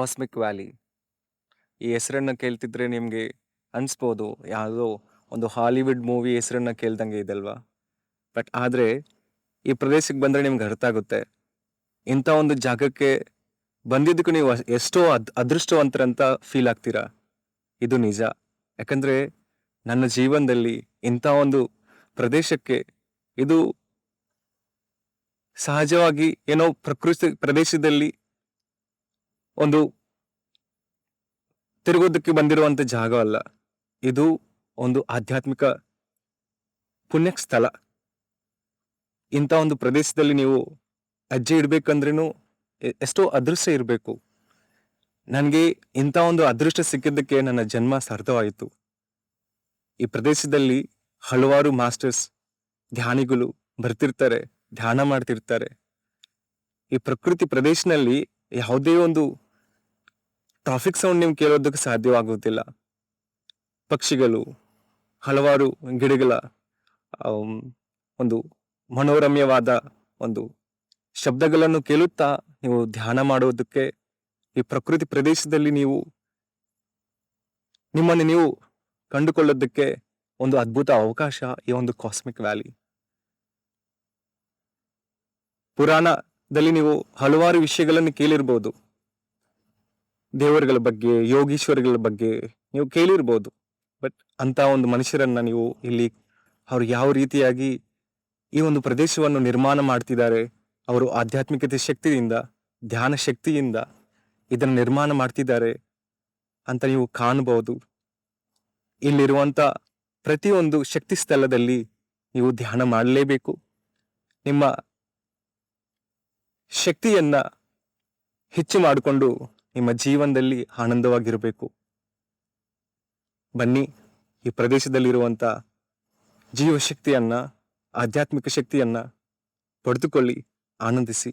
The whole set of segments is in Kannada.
Cosmic valley. ಈ ಹೆಸರನ್ನ ಕೇಳ್ತಿದ್ರೆ ನಿಮಗೆ ಅನ್ಸ್ಬೋದು ಯಾವುದೋ ಒಂದು ಹಾಲಿವುಡ್ ಮೂವಿ ಹೆಸರನ್ನ ಕೇಳ್ದಂಗೆ ಇದೆ ಅಲ್ವಾ? ಬಟ್ ಆದರೆ ಈ ಪ್ರದೇಶಕ್ಕೆ ಬಂದರೆ ನಿಮ್ಗೆ ಅರ್ಥ ಆಗುತ್ತೆ. ಇಂಥ ಒಂದು ಜಾಗಕ್ಕೆ ಬಂದಿದ್ದಕ್ಕೂ ನೀವು ಎಷ್ಟೋ ಅದೃಷ್ಟವಂತರಂತ ಫೀಲ್ ಆಗ್ತೀರಾ. ಇದು ನಿಜ. ಯಾಕಂದರೆ ನನ್ನ ಜೀವನದಲ್ಲಿ ಇಂಥ ಒಂದು ಪ್ರದೇಶಕ್ಕೆ ಇದು ಸಹಜವಾಗಿ ಏನೋ ಪ್ರಕೃತಿ ಪ್ರದೇಶದಲ್ಲಿ ಒಂದು ತಿರುಗೋದಕ್ಕೆ ಬಂದಿರುವಂತ ಜಾಗ ಅಲ್ಲ. ಇದು ಒಂದು ಆಧ್ಯಾತ್ಮಿಕ ಪುಣ್ಯ ಸ್ಥಳ. ಇಂಥ ಒಂದು ಪ್ರದೇಶದಲ್ಲಿ ನೀವು ಹೆಜ್ಜೆ ಇಡ್ಬೇಕಂದ್ರೂ ಎಷ್ಟೋ ಅದೃಷ್ಟ ಇರಬೇಕು. ನನಗೆ ಇಂಥ ಒಂದು ಅದೃಷ್ಟ ಸಿಕ್ಕಿದ್ದಕ್ಕೆ ನನ್ನ ಜನ್ಮ ಸಾರ್ಥಕವಾಯಿತು. ಈ ಪ್ರದೇಶದಲ್ಲಿ ಹಲವಾರು ಮಾಸ್ಟರ್ಸ್ ಧ್ಯಾನಿಗಳು ಬರ್ತಿರ್ತಾರೆ, ಧ್ಯಾನ ಮಾಡ್ತಿರ್ತಾರೆ. ಈ ಪ್ರಕೃತಿ ಪ್ರದೇಶದಲ್ಲಿ ಯಾವುದೇ ಒಂದು ಟ್ರಾಫಿಕ್ ಸೌಂಡ್ ನೀವು ಕೇಳೋದಕ್ಕೆ ಸಾಧ್ಯವಾಗುವುದಿಲ್ಲ. ಪಕ್ಷಿಗಳು, ಹಲವಾರು ಗಿಡಗಳ ಒಂದು ಮನೋರಮ್ಯವಾದ ಒಂದು ಶಬ್ದಗಳನ್ನು ಕೇಳುತ್ತಾ ನೀವು ಧ್ಯಾನ ಮಾಡೋದಕ್ಕೆ ಈ ಪ್ರಕೃತಿ ಪ್ರದೇಶದಲ್ಲಿ ನಿಮ್ಮನ್ನು ನೀವು ಕಂಡುಕೊಳ್ಳೋದಕ್ಕೆ ಒಂದು ಅದ್ಭುತ ಅವಕಾಶ ಈ ಒಂದು ಕಾಸ್ಮಿಕ್ ವ್ಯಾಲಿ. ಪುರಾಣದಲ್ಲಿ ನೀವು ಹಲವಾರು ವಿಷಯಗಳನ್ನು ಕೇಳಿರ್ಬೋದು. ದೇವರುಗಳ ಬಗ್ಗೆ, ಯೋಗೀಶ್ವರಗಳ ಬಗ್ಗೆ ನೀವು ಕೇಳಿರ್ಬೋದು. ಬಟ್ ಅಂತ ಒಂದು ಮನುಷ್ಯರನ್ನ ನೀವು ಇಲ್ಲಿ ಅವರು ಯಾವ ರೀತಿಯಾಗಿ ಈ ಒಂದು ಪ್ರದೇಶವನ್ನು ನಿರ್ಮಾಣ ಮಾಡ್ತಿದ್ದಾರೆ, ಅವರು ಆಧ್ಯಾತ್ಮಿಕತೆ ಶಕ್ತಿಯಿಂದ, ಧ್ಯಾನ ಶಕ್ತಿಯಿಂದ ಇದನ್ನು ನಿರ್ಮಾಣ ಮಾಡ್ತಿದ್ದಾರೆ ಅಂತ ನೀವು ಕಾಣಬಹುದು. ಇಲ್ಲಿರುವಂತ ಪ್ರತಿಯೊಂದು ಶಕ್ತಿ ಸ್ಥಳದಲ್ಲಿ ನೀವು ಧ್ಯಾನ ಮಾಡಲೇಬೇಕು. ನಿಮ್ಮ ಶಕ್ತಿಯನ್ನ ಹೆಚ್ಚು ಮಾಡಿಕೊಂಡು ನಿಮ್ಮ ಜೀವನದಲ್ಲಿ ಆನಂದವಾಗಿರಬೇಕು. ಬನ್ನಿ, ಈ ಪ್ರದೇಶದಲ್ಲಿರುವಂತ ಜೀವಶಕ್ತಿಯನ್ನ, ಆಧ್ಯಾತ್ಮಿಕ ಶಕ್ತಿಯನ್ನ ಪಡೆದುಕೊಳ್ಳಿ, ಆನಂದಿಸಿ.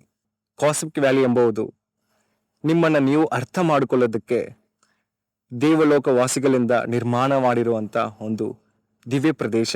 ಕಾಸ್ಮಿಕ್ ವ್ಯಾಲಿ ಎಂಬುದು ನಿಮ್ಮನ್ನ ನೀವು ಅರ್ಥ ಮಾಡಿಕೊಳ್ಳೋದಕ್ಕೆ ದೇವಲೋಕ ವಾಸಿಗಳಿಂದ ನಿರ್ಮಾಣ ಮಾಡಿರುವಂತ ಒಂದು ದಿವ್ಯ ಪ್ರದೇಶ.